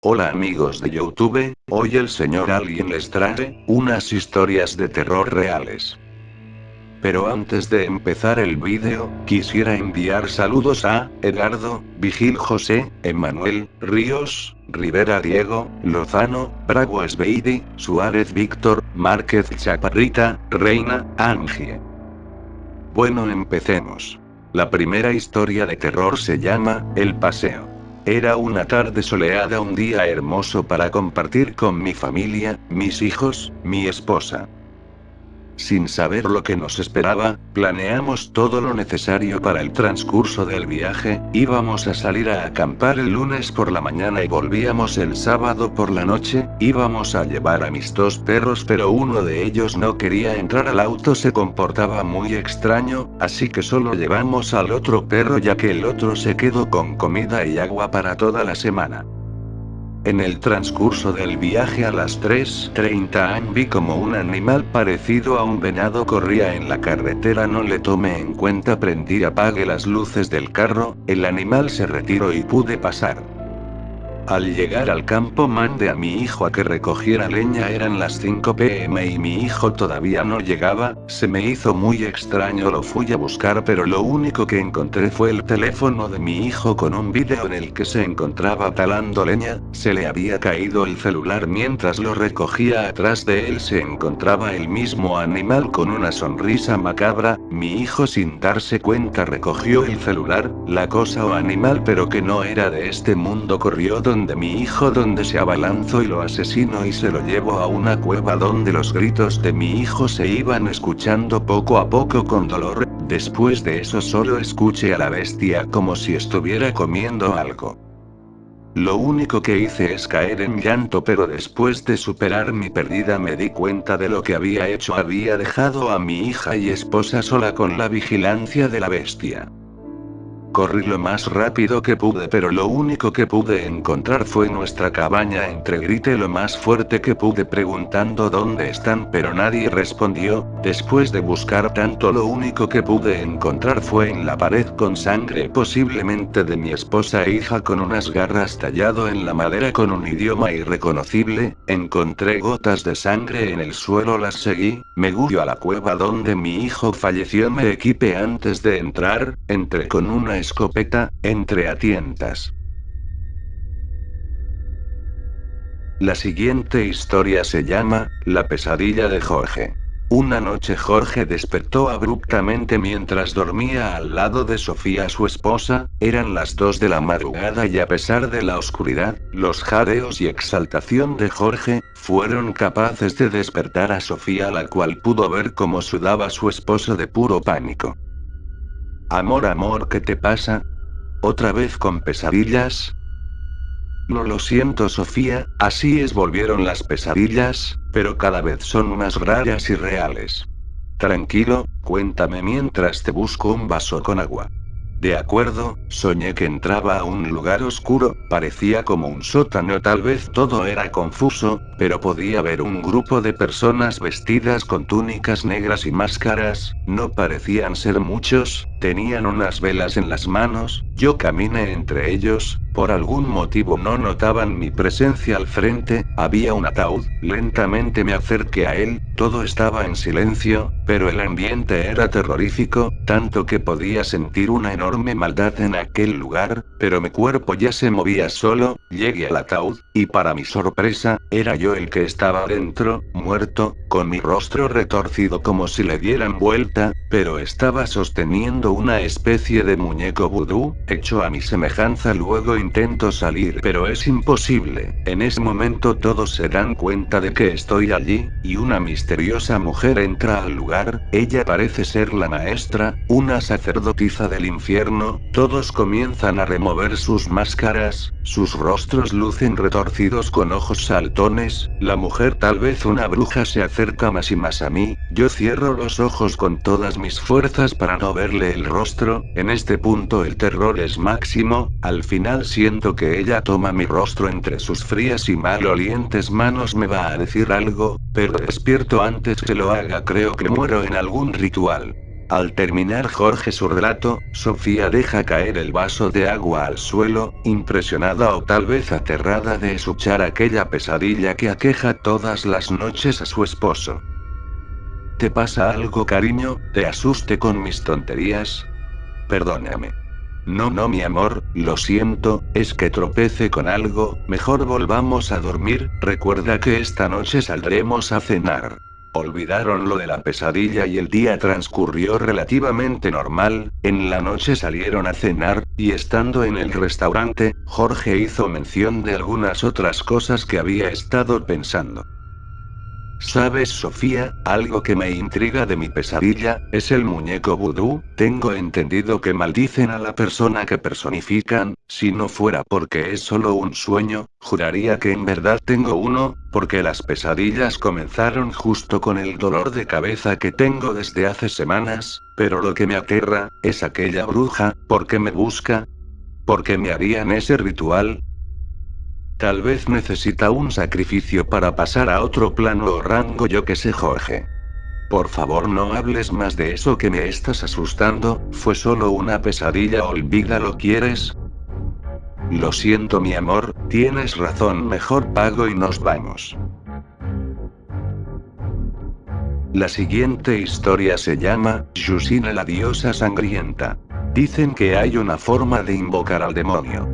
Hola amigos de YouTube, hoy el señor Alien les trae unas historias de terror reales. Pero antes de empezar el vídeo, quisiera enviar saludos a Edgardo, Vigil José, Emanuel, Ríos, Rivera Diego, Lozano, Bravo Esbeidi, Suárez Víctor, Márquez Chaparrita, Reina, Angie. Bueno, empecemos. La primera historia de terror se llama El Paseo. Era una tarde soleada, un día hermoso para compartir con mi familia, mis hijos, mi esposa. Sin saber lo que nos esperaba, planeamos todo lo necesario para el transcurso del viaje. Íbamos a salir a acampar el lunes por la mañana y volvíamos el sábado por la noche. Íbamos a llevar a mis dos perros, pero uno de ellos no quería entrar al auto, se comportaba muy extraño, así que solo llevamos al otro perro ya que el otro se quedó con comida y agua para toda la semana. En el transcurso del viaje a las 3:30 am vi como un animal parecido a un venado corría en la carretera. No le tomé en cuenta, prendí y apagué las luces del carro, el animal se retiró y pude pasar. Al llegar al campo mandé a mi hijo a que recogiera leña, eran las 5 p.m. y mi hijo todavía no llegaba. Se me hizo muy extraño, lo fui a buscar, pero lo único que encontré fue el teléfono de mi hijo con un vídeo en el que se encontraba talando leña. Se le había caído el celular mientras lo recogía, atrás de él se encontraba el mismo animal con una sonrisa macabra. Mi hijo, sin darse cuenta, recogió el celular, la cosa o animal pero que no era de este mundo, corrió donde mi hijo, donde se abalanzó y lo asesinó y se lo llevó a una cueva donde los gritos de mi hijo se iban escuchando poco a poco con dolor. Después de eso solo escuché a la bestia como si estuviera comiendo algo. Lo único que hice es caer en llanto, pero después de superar mi pérdida me di cuenta de lo que había hecho. Había dejado a mi hija y esposa sola con la vigilancia de la bestia. Corrí lo más rápido que pude, pero lo único que pude encontrar fue nuestra cabaña. Grité lo más fuerte que pude preguntando dónde están, pero nadie respondió. Después de buscar tanto, lo único que pude encontrar fue en la pared con sangre, posiblemente de mi esposa e hija, con unas garras tallado en la madera con un idioma irreconocible. Encontré gotas de sangre en el suelo, las seguí, me fui a la cueva donde mi hijo falleció. Me equipé antes de entrar, entré con una escopeta, entré a tientas. La siguiente historia se llama La pesadilla de Jorge. Una noche Jorge despertó abruptamente mientras dormía al lado de Sofía, su esposa. Eran las 2 de la madrugada y a pesar de la oscuridad, los jadeos y exaltación de Jorge fueron capaces de despertar a Sofía, la cual pudo ver cómo sudaba su esposo de puro pánico. Amor, amor, ¿qué te pasa? ¿Otra vez con pesadillas? No, lo siento Sofía, así es, volvieron las pesadillas, pero cada vez son más raras y reales. Tranquilo, cuéntame mientras te busco un vaso con agua. De acuerdo, soñé que entraba a un lugar oscuro, parecía como un sótano, tal vez todo era confuso, pero podía ver un grupo de personas vestidas con túnicas negras y máscaras. No parecían ser muchos, tenían unas velas en las manos. Yo caminé entre ellos, por algún motivo no notaban mi presencia al frente. Había un ataúd, lentamente me acerqué a él, todo estaba en silencio, pero el ambiente era terrorífico, tanto que podía sentir una enorme maldad en aquel lugar, pero mi cuerpo ya se movía solo. Llegué al ataúd, y para mi sorpresa, era yo el que estaba dentro, muerto, con mi rostro retorcido como si le dieran vuelta, pero estaba sosteniendo una especie de muñeco vudú, hecho a mi semejanza. Luego intento salir, pero es imposible. En ese momento todos se dan cuenta de que estoy allí, y una misteriosa mujer entra al lugar. Ella parece ser la maestra, una sacerdotisa del infierno. Todos comienzan a remover sus máscaras, sus rostros lucen retorcidos con ojos saltones. La mujer, tal vez una bruja, se acerca más y más a mí. Yo cierro los ojos con todas mis fuerzas para no verle el rostro. En este punto el terror es máximo. Al final siento que ella toma mi rostro entre sus frías y malolientes manos. Me va a decir algo, pero despierto antes que lo haga. Creo que muero en algún ritual. Al terminar Jorge su relato, Sofía deja caer el vaso de agua al suelo, impresionada o tal vez aterrada de escuchar aquella pesadilla que aqueja todas las noches a su esposo. ¿Te pasa algo, cariño? ¿Te asuste con mis tonterías? Perdóname. No, no, mi amor, lo siento, es que tropecé con algo, mejor volvamos a dormir, recuerda que esta noche saldremos a cenar. Olvidaron lo de la pesadilla y el día transcurrió relativamente normal. En la noche salieron a cenar, y estando en el restaurante, Jorge hizo mención de algunas otras cosas que había estado pensando. ¿Sabes, Sofía? Algo que me intriga de mi pesadilla, es el muñeco vudú. Tengo entendido que maldicen a la persona que personifican. Si no fuera porque es solo un sueño, juraría que en verdad tengo uno, porque las pesadillas comenzaron justo con el dolor de cabeza que tengo desde hace semanas, pero lo que me aterra, es aquella bruja. ¿Por qué me busca? ¿Por qué me harían ese ritual? Tal vez necesita un sacrificio para pasar a otro plano o rango, yo que sé, Jorge. Por favor, no hables más de eso, que me estás asustando. Fue solo una pesadilla, olvídalo, ¿quieres? Lo siento, mi amor, tienes razón, mejor pago y nos vamos. La siguiente historia se llama Yusina la diosa sangrienta. Dicen que hay una forma de invocar al demonio.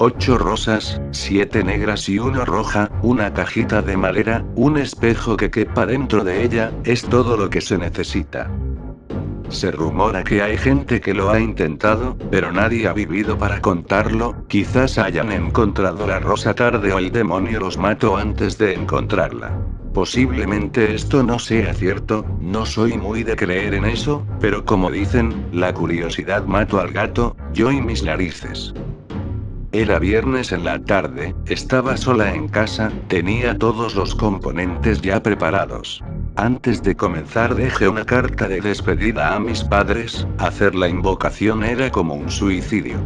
8 rosas, 7 negras y 1 roja, una cajita de madera, un espejo que quepa dentro de ella, es todo lo que se necesita. Se rumora que hay gente que lo ha intentado, pero nadie ha vivido para contarlo. Quizás hayan encontrado la rosa tarde o el demonio los mató antes de encontrarla. Posiblemente esto no sea cierto, no soy muy de creer en eso, pero como dicen, la curiosidad mató al gato, yo y mis narices. Era viernes en la tarde, estaba sola en casa, tenía todos los componentes ya preparados. Antes de comenzar dejé una carta de despedida a mis padres. Hacer la invocación era como un suicidio.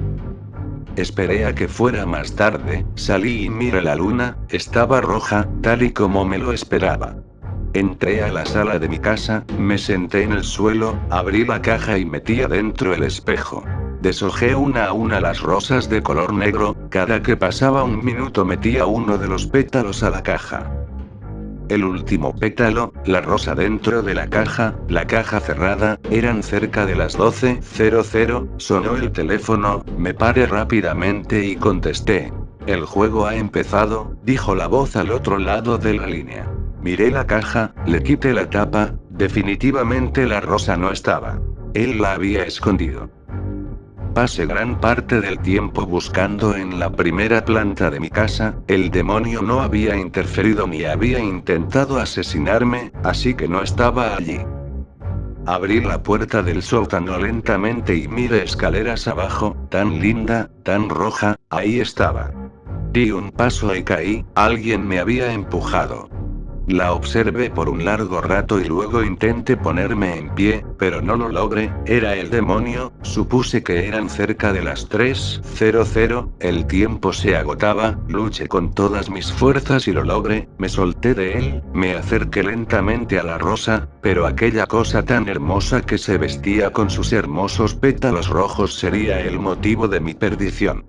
Esperé a que fuera más tarde, salí y miré la luna, estaba roja, tal y como me lo esperaba. Entré a la sala de mi casa, me senté en el suelo, abrí la caja y metí adentro el espejo. Deshojé una a una las rosas de color negro, cada que pasaba un minuto metía uno de los pétalos a la caja. El último pétalo, la rosa dentro de la caja cerrada, eran cerca de las 12:00, sonó el teléfono, me paré rápidamente y contesté. El juego ha empezado, dijo la voz al otro lado de la línea. Miré la caja, le quité la tapa, definitivamente la rosa no estaba. Él la había escondido. Pasé gran parte del tiempo buscando en la primera planta de mi casa, el demonio no había interferido ni había intentado asesinarme, así que no estaba allí. Abrí la puerta del sótano lentamente y miré escaleras abajo, tan linda, tan roja, ahí estaba. Di un paso y caí, alguien me había empujado. La observé por un largo rato y luego intenté ponerme en pie, pero no lo logré. Era el demonio, supuse que eran cerca de las 3:00, el tiempo se agotaba, luché con todas mis fuerzas y lo logré, me solté de él, me acerqué lentamente a la rosa, pero aquella cosa tan hermosa que se vestía con sus hermosos pétalos rojos sería el motivo de mi perdición.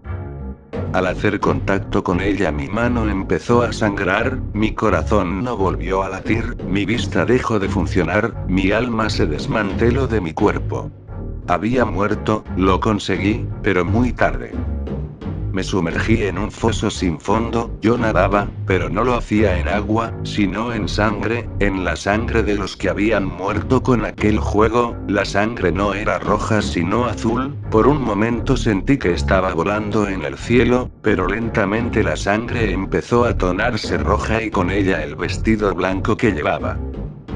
Al hacer contacto con ella mi mano empezó a sangrar, mi corazón no volvió a latir, mi vista dejó de funcionar, mi alma se desmanteló de mi cuerpo. Había muerto, lo conseguí, pero muy tarde. Me sumergí en un foso sin fondo, yo nadaba, pero no lo hacía en agua, sino en sangre, en la sangre de los que habían muerto con aquel juego. La sangre no era roja sino azul, por un momento sentí que estaba volando en el cielo, pero lentamente la sangre empezó a tornarse roja y con ella el vestido blanco que llevaba.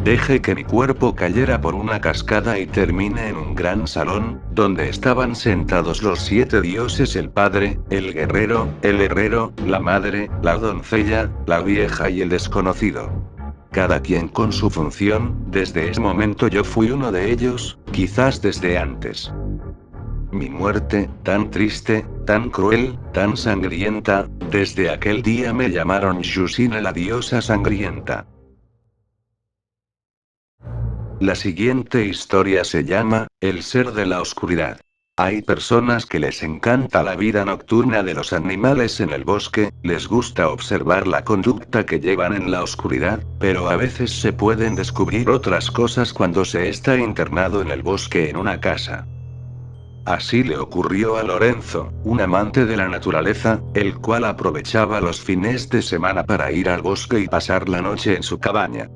Dejé que mi cuerpo cayera por una cascada y terminé en un gran salón, donde estaban sentados los 7 dioses: el padre, el guerrero, el herrero, la madre, la doncella, la vieja y el desconocido. Cada quien con su función. Desde ese momento yo fui uno de ellos, quizás desde antes. Mi muerte, tan triste, tan cruel, tan sangrienta, desde aquel día me llamaron Yusina la diosa sangrienta. La siguiente historia se llama, El ser de la oscuridad. Hay personas que les encanta la vida nocturna de los animales en el bosque, les gusta observar la conducta que llevan en la oscuridad, pero a veces se pueden descubrir otras cosas cuando se está internado en el bosque en una casa. Así le ocurrió a Lorenzo, un amante de la naturaleza, el cual aprovechaba los fines de semana para ir al bosque y pasar la noche en su cabaña.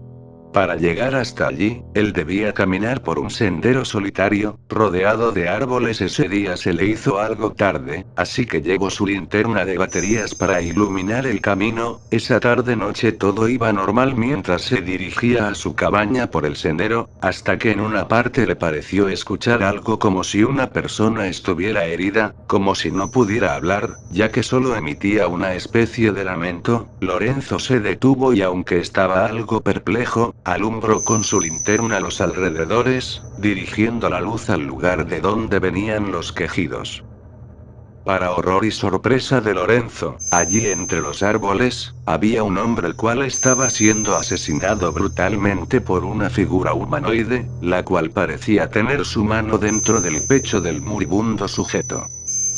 Para llegar hasta allí, él debía caminar por un sendero solitario, rodeado de árboles. Ese día se le hizo algo tarde, así que llevó su linterna de baterías para iluminar el camino. Esa tarde-noche todo iba normal mientras se dirigía a su cabaña por el sendero, hasta que en una parte le pareció escuchar algo como si una persona estuviera herida, como si no pudiera hablar, ya que solo emitía una especie de lamento. Lorenzo se detuvo y aunque estaba algo perplejo, alumbró con su linterna los alrededores, dirigiendo la luz al lugar de donde venían los quejidos. Para horror y sorpresa de Lorenzo, allí entre los árboles, había un hombre el cual estaba siendo asesinado brutalmente por una figura humanoide, la cual parecía tener su mano dentro del pecho del moribundo sujeto.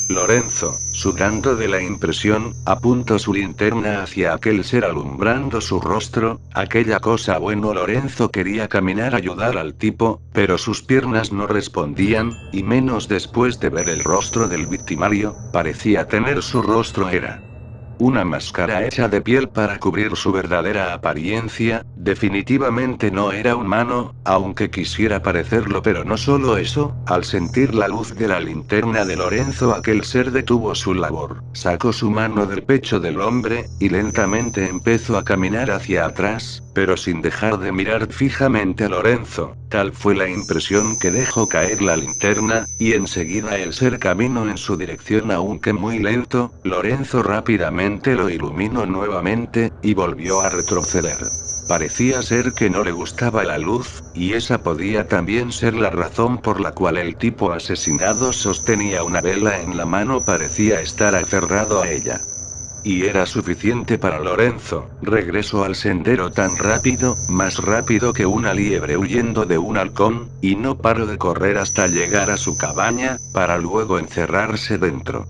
Lorenzo, sudando de la impresión, apuntó su linterna hacia aquel ser alumbrando su rostro. Aquella cosa. Bueno, Lorenzo quería caminar a ayudar al tipo, pero sus piernas no respondían, y menos después de ver el rostro del victimario. Parecía tener su rostro era una máscara hecha de piel para cubrir su verdadera apariencia. Definitivamente no era humano, aunque quisiera parecerlo. Pero no solo eso, al sentir la luz de la linterna de Lorenzo, aquel ser detuvo su labor, sacó su mano del pecho del hombre, y lentamente empezó a caminar hacia atrás, pero sin dejar de mirar fijamente a Lorenzo. Tal fue la impresión que dejó caer la linterna, y enseguida el ser caminó en su dirección aunque muy lento. Lorenzo rápidamente lo iluminó nuevamente, y volvió a retroceder. Parecía ser que no le gustaba la luz, y esa podía también ser la razón por la cual el tipo asesinado sostenía una vela en la mano. Parecía estar aferrado a ella. Y era suficiente para Lorenzo. Regresó al sendero tan rápido, más rápido que una liebre huyendo de un halcón, y no paró de correr hasta llegar a su cabaña, para luego encerrarse dentro.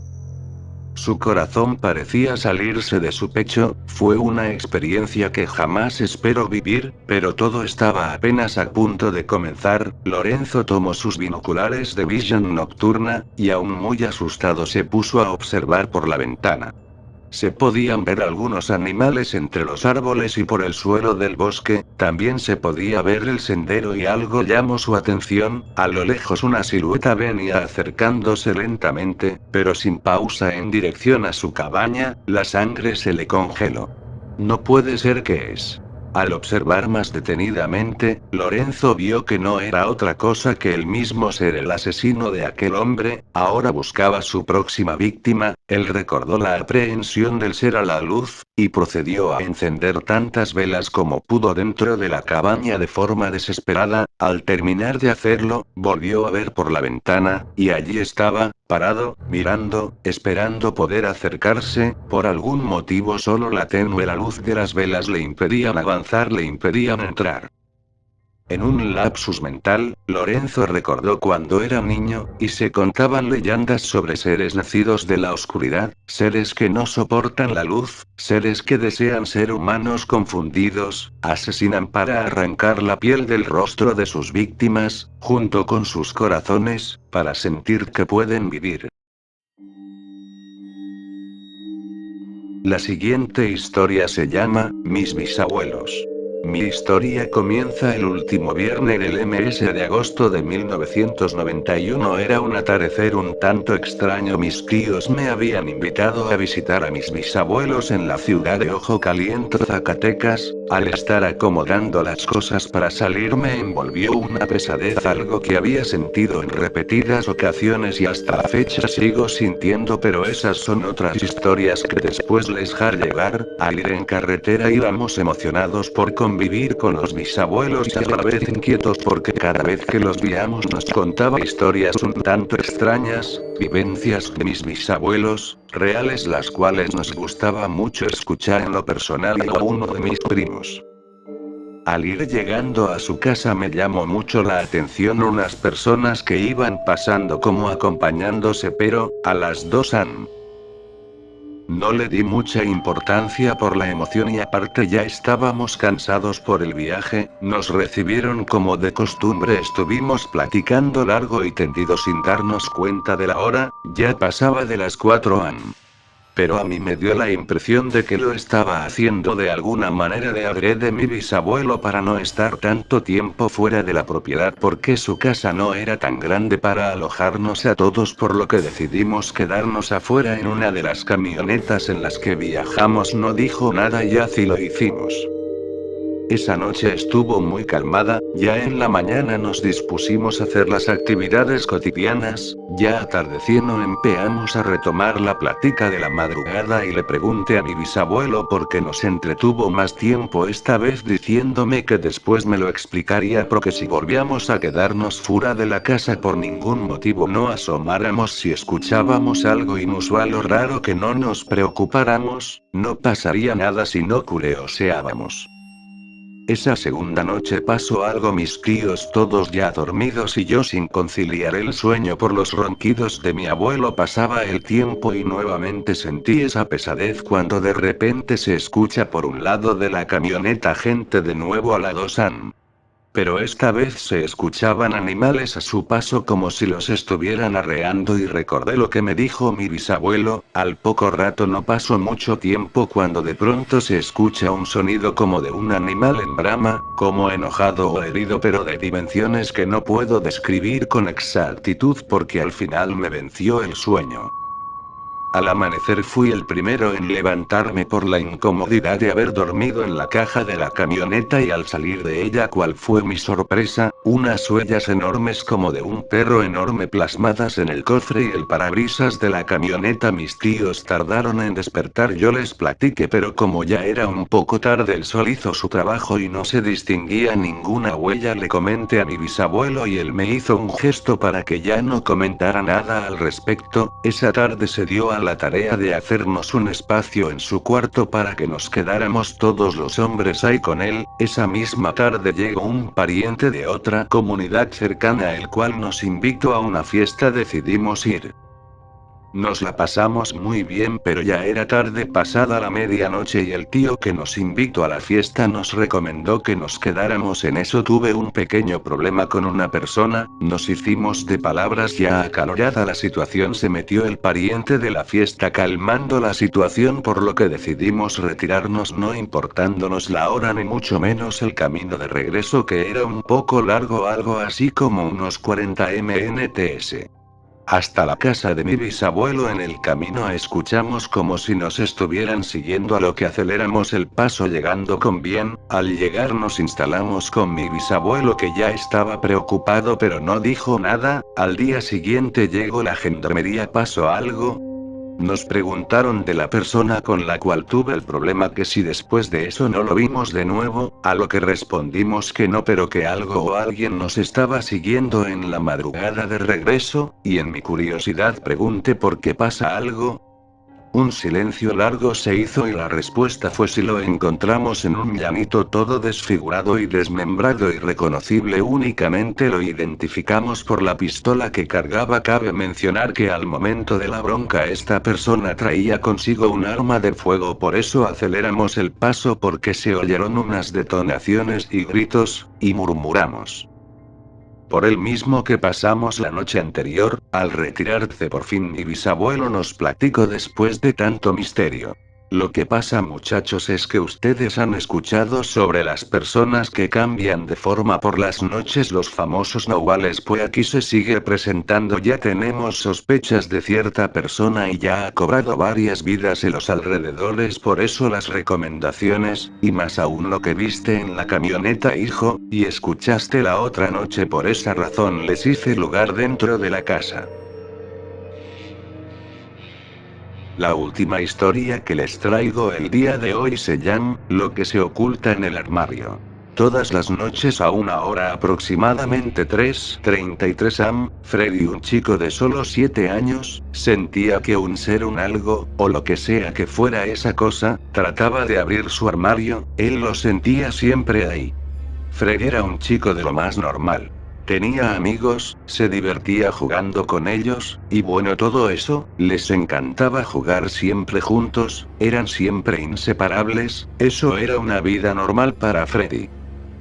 Su corazón parecía salirse de su pecho. Fue una experiencia que jamás esperó vivir, pero todo estaba apenas a punto de comenzar. Lorenzo tomó sus binoculares de visión nocturna, y aún muy asustado se puso a observar por la ventana. Se podían ver algunos animales entre los árboles y por el suelo del bosque. También se podía ver el sendero y algo llamó su atención. A lo lejos una silueta venía acercándose lentamente, pero sin pausa en dirección a su cabaña. La sangre se le congeló. No puede ser. ¿Qué es? Al observar más detenidamente, Lorenzo vio que no era otra cosa que el mismo ser. El asesino de aquel hombre ahora buscaba su próxima víctima. Él recordó la aprehensión del ser a la luz, y procedió a encender tantas velas como pudo dentro de la cabaña de forma desesperada. Al terminar de hacerlo, volvió a ver por la ventana, y allí estaba, parado, mirando, esperando poder acercarse. Por algún motivo solo la tenue la luz de las velas le impedían avanzar, le impedían entrar. En un lapsus mental, Lorenzo recordó cuando era niño, y se contaban leyendas sobre seres nacidos de la oscuridad, seres que no soportan la luz, seres que desean ser humanos confundidos, asesinan para arrancar la piel del rostro de sus víctimas, junto con sus corazones, para sentir que pueden vivir. La siguiente historia se llama, Mis bisabuelos. Mi historia comienza el último viernes del mes de agosto de 1991. Era un atardecer un tanto extraño. Mis tíos me habían invitado a visitar a mis bisabuelos en la ciudad de Ojo Caliente, Zacatecas. Al estar acomodando las cosas para salir me envolvió una pesadez, algo que había sentido en repetidas ocasiones y hasta la fecha sigo sintiendo, pero esas son otras historias que después les haré llegar. Al ir en carretera íbamos emocionados por convivir con los bisabuelos y a la vez inquietos porque cada vez que los veíamos nos contaba historias un tanto extrañas, vivencias de mis bisabuelos, reales, las cuales nos gustaba mucho escuchar en lo personal a uno de mis primos. Al ir llegando a su casa me llamó mucho la atención unas personas que iban pasando como acompañándose, pero, a las 2 am. No le di mucha importancia por la emoción y aparte ya estábamos cansados por el viaje, nos recibieron como de costumbre, estuvimos platicando largo y tendido sin darnos cuenta de la hora, ya pasaba de las 4 am. Pero a mí me dio la impresión de que lo estaba haciendo de alguna manera de adrede mi bisabuelo para no estar tanto tiempo fuera de la propiedad porque su casa no era tan grande para alojarnos a todos, por lo que decidimos quedarnos afuera en una de las camionetas en las que viajamos. No dijo nada y así lo hicimos. Esa noche estuvo muy calmada, ya en la mañana nos dispusimos a hacer las actividades cotidianas, ya atardeciendo empezamos a retomar la plática de la madrugada y le pregunté a mi bisabuelo por qué nos entretuvo más tiempo, esta vez diciéndome que después me lo explicaría porque si volvíamos a quedarnos fuera de la casa por ningún motivo no asomáramos si escuchábamos algo inusual o raro, que no nos preocupáramos, no pasaría nada si no curioseábamos. Esa segunda noche pasó algo, mis tíos todos ya dormidos y yo sin conciliar el sueño por los ronquidos de mi abuelo. Pasaba el tiempo y nuevamente sentí esa pesadez cuando de repente se escucha por un lado de la camioneta gente de nuevo a la 2 am. Pero esta vez se escuchaban animales a su paso como si los estuvieran arreando y recordé lo que me dijo mi bisabuelo. Al poco rato, no pasó mucho tiempo cuando de pronto se escucha un sonido como de un animal en brama, como enojado o herido, pero de dimensiones que no puedo describir con exactitud porque al final me venció el sueño. Al amanecer fui el primero en levantarme por la incomodidad de haber dormido en la caja de la camioneta y al salir de ella, ¿cuál fue mi sorpresa? Unas huellas enormes como de un perro enorme plasmadas en el cofre y el parabrisas de la camioneta. Mis tíos tardaron en despertar, yo les platiqué, pero como ya era un poco tarde el sol hizo su trabajo y no se distinguía ninguna huella. Le comenté a mi bisabuelo y él me hizo un gesto para que ya no comentara nada al respecto. Esa tarde se dio a la tarea de hacernos un espacio en su cuarto para que nos quedáramos todos los hombres ahí con él. Esa misma tarde llegó un pariente de otra comunidad cercana, el cual nos invitó a una fiesta. Decidimos ir. Nos la pasamos muy bien, pero ya era tarde, pasada la medianoche, y el tío que nos invitó a la fiesta nos recomendó que nos quedáramos en eso. Tuve un pequeño problema con una persona, nos hicimos de palabras. Ya acalorada la situación, se metió el pariente de la fiesta calmando la situación, por lo que decidimos retirarnos, no importándonos la hora ni mucho menos el camino de regreso, que era un poco largo, algo así como unos 40 mnts. Hasta la casa de mi bisabuelo. En el camino escuchamos como si nos estuvieran siguiendo, a lo que aceleramos el paso llegando con bien. Al llegar nos instalamos con mi bisabuelo, que ya estaba preocupado pero no dijo nada. Al día siguiente llegó la gendarmería. ¿Pasó algo? Nos preguntaron de la persona con la cual tuve el problema, que si después de eso no lo vimos de nuevo, a lo que respondimos que no, pero que algo o alguien nos estaba siguiendo en la madrugada de regreso, y en mi curiosidad pregunté por qué pasa algo. Un silencio largo se hizo y la respuesta fue: si lo encontramos en un llanito todo desfigurado y desmembrado, irreconocible, únicamente lo identificamos por la pistola que cargaba. Cabe mencionar que al momento de la bronca esta persona traía consigo un arma de fuego, por eso aceleramos el paso porque se oyeron unas detonaciones y gritos, y murmuramos. Por el mismo que pasamos la noche anterior. Al retirarse por fin mi bisabuelo nos platicó después de tanto misterio. Lo que pasa, muchachos, es que ustedes han escuchado sobre las personas que cambian de forma por las noches, los famosos nahuales. Pues aquí se sigue presentando. Ya tenemos sospechas de cierta persona y ya ha cobrado varias vidas en los alrededores. Por eso las recomendaciones, y más aún lo que viste en la camioneta, hijo, y escuchaste la otra noche. Por esa razón les hice lugar dentro de la casa. La última historia que les traigo el día de hoy se llama Lo que se oculta en el armario. Todas las noches a una hora aproximadamente 3:33 am, Freddy, un chico de solo 7 años, sentía que un ser, un algo, o lo que sea que fuera esa cosa, trataba de abrir su armario. Él lo sentía siempre ahí. Freddy era un chico de lo más normal. Tenía amigos, se divertía jugando con ellos, y bueno, todo eso, les encantaba jugar siempre juntos, eran siempre inseparables, eso era una vida normal para Freddy.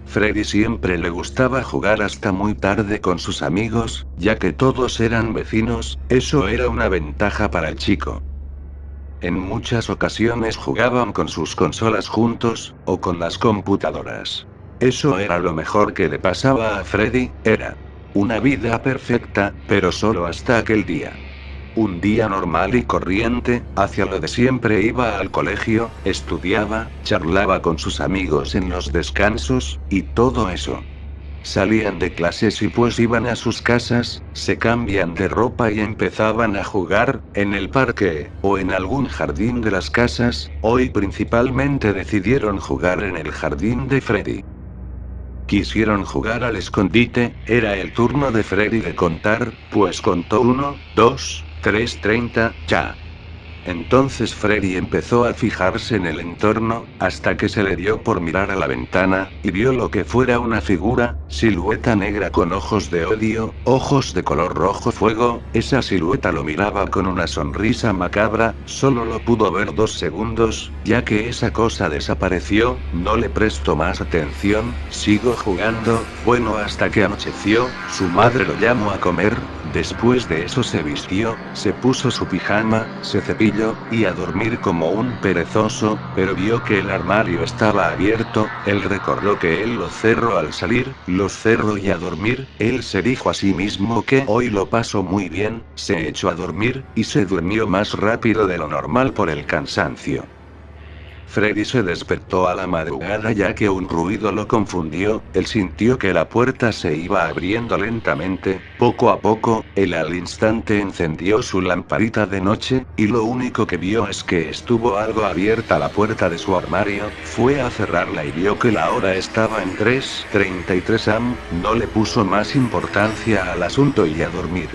Freddy siempre le gustaba jugar hasta muy tarde con sus amigos, ya que todos eran vecinos, eso era una ventaja para el chico. En muchas ocasiones jugaban con sus consolas juntos, o con las computadoras. Eso era lo mejor que le pasaba a Freddy, era una vida perfecta, pero solo hasta aquel día. Un día normal y corriente, hacia lo de siempre iba al colegio, estudiaba, charlaba con sus amigos en los descansos, y todo eso. Salían de clases y pues iban a sus casas, se cambian de ropa y empezaban a jugar, en el parque, o en algún jardín de las casas, hoy principalmente decidieron jugar en el jardín de Freddy. Quisieron jugar al escondite, era el turno de Freddy de contar, pues contó 1, 2, 3, 30, ya. Entonces Freddy empezó a fijarse en el entorno, hasta que se le dio por mirar a la ventana, y vio lo que fuera una figura, silueta negra con ojos de odio, ojos de color rojo fuego, esa silueta lo miraba con una sonrisa macabra, solo lo pudo ver 2 segundos, ya que esa cosa desapareció, no le prestó más atención, sigo jugando, bueno hasta que anocheció, su madre lo llamó a comer, después de eso se vistió, se puso su pijama, se cepilló, y a dormir como un perezoso, pero vio que el armario estaba abierto, él recordó que él lo cerró al salir, lo cerró y a dormir, él se dijo a sí mismo que hoy lo pasó muy bien, se echó a dormir, y se durmió más rápido de lo normal por el cansancio. Freddy se despertó a la madrugada ya que un ruido lo confundió, él sintió que la puerta se iba abriendo lentamente, poco a poco, él al instante encendió su lamparita de noche, y lo único que vio es que estuvo algo abierta la puerta de su armario, fue a cerrarla y vio que la hora estaba en 3:33 am, no le puso más importancia al asunto y a dormir.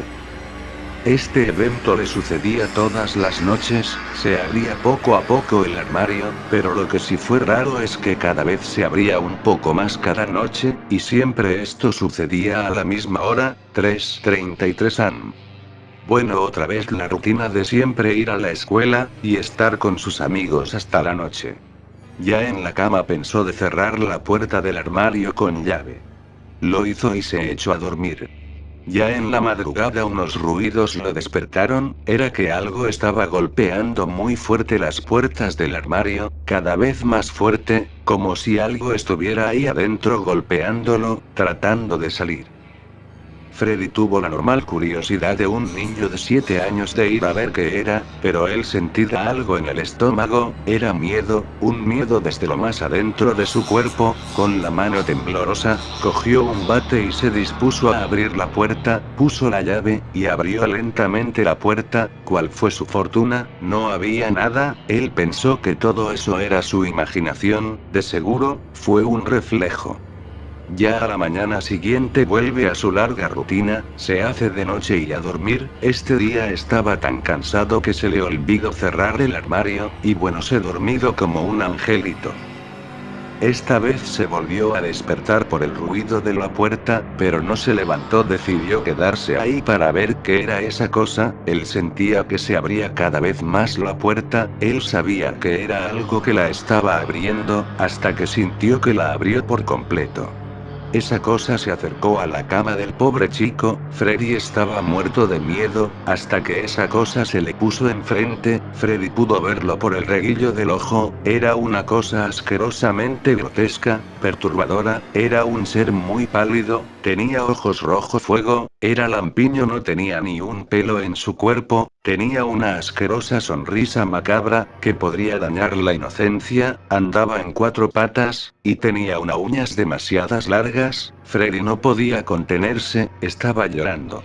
Este evento le sucedía todas las noches, se abría poco a poco el armario, pero lo que sí fue raro es que cada vez se abría un poco más cada noche, y siempre esto sucedía a la misma hora, 3:33 am. Bueno, otra vez la rutina de siempre ir a la escuela, y estar con sus amigos hasta la noche. Ya en la cama pensó de cerrar la puerta del armario con llave. Lo hizo y se echó a dormir. Ya en la madrugada unos ruidos lo despertaron, era que algo estaba golpeando muy fuerte las puertas del armario, cada vez más fuerte, como si algo estuviera ahí adentro golpeándolo, tratando de salir. Freddy tuvo la normal curiosidad de un niño de 7 años de ir a ver qué era, pero él sentía algo en el estómago, era miedo, un miedo desde lo más adentro de su cuerpo, con la mano temblorosa, cogió un bate y se dispuso a abrir la puerta, puso la llave, y abrió lentamente la puerta, ¿cuál fue su fortuna? No había nada, él pensó que todo eso era su imaginación, de seguro, fue un reflejo. Ya a la mañana siguiente vuelve a su larga rutina, se hace de noche y a dormir, este día estaba tan cansado que se le olvidó cerrar el armario, y bueno se dormido como un angelito. Esta vez se volvió a despertar por el ruido de la puerta, pero no se levantó, decidió quedarse ahí para ver qué era esa cosa, él sentía que se abría cada vez más la puerta, él sabía que era algo que la estaba abriendo, hasta que sintió que la abrió por completo. Esa cosa se acercó a la cama del pobre chico, Freddy estaba muerto de miedo, hasta que esa cosa se le puso enfrente, Freddy pudo verlo por el reguillo del ojo, era una cosa asquerosamente grotesca, perturbadora, era un ser muy pálido, tenía ojos rojo fuego, era lampiño, no tenía ni un pelo en su cuerpo, tenía una asquerosa sonrisa macabra, que podría dañar la inocencia, andaba en 4 patas, y tenía unas uñas demasiadas largas, Freddy no podía contenerse, estaba llorando.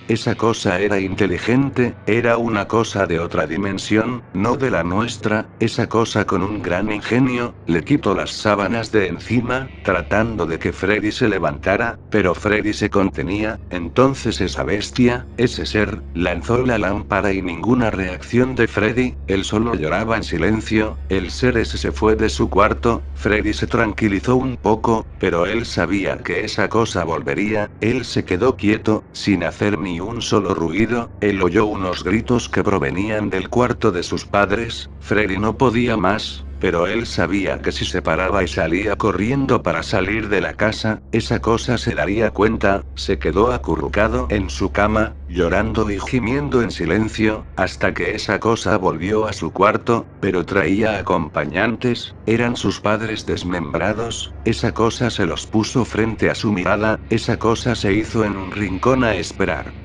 Esa cosa era inteligente, era una cosa de otra dimensión, no de la nuestra, esa cosa con un gran ingenio, le quitó las sábanas de encima, tratando de que Freddy se levantara, pero Freddy se contenía, entonces esa bestia, ese ser, lanzó la lámpara y ninguna reacción de Freddy, él solo lloraba en silencio, el ser ese se fue de su cuarto, Freddy se tranquilizó un poco, pero él sabía que esa cosa volvería, él se quedó quieto, sin hacer ni un solo ruido, él oyó unos gritos que provenían del cuarto de sus padres, Freddy no podía más, pero él sabía que si se paraba y salía corriendo para salir de la casa, esa cosa se daría cuenta, se quedó acurrucado en su cama, llorando y gimiendo en silencio, hasta que esa cosa volvió a su cuarto, pero traía acompañantes, eran sus padres desmembrados, esa cosa se los puso frente a su mirada, esa cosa se hizo en un rincón a esperar.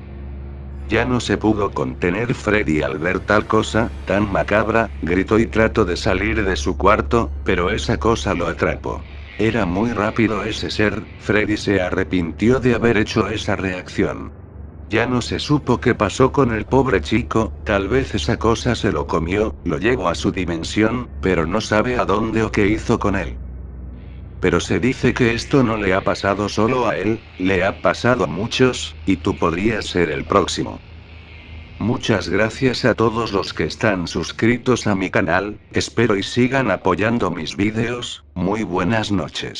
Ya no se pudo contener Freddy al ver tal cosa, tan macabra, gritó y trató de salir de su cuarto, pero esa cosa lo atrapó. Era muy rápido ese ser, Freddy se arrepintió de haber hecho esa reacción. Ya no se supo qué pasó con el pobre chico, tal vez esa cosa se lo comió, lo llevó a su dimensión, pero no sabe a dónde o qué hizo con él. Pero se dice que esto no le ha pasado solo a él, le ha pasado a muchos, y tú podrías ser el próximo. Muchas gracias a todos los que están suscritos a mi canal, espero y sigan apoyando mis vídeos, muy buenas noches.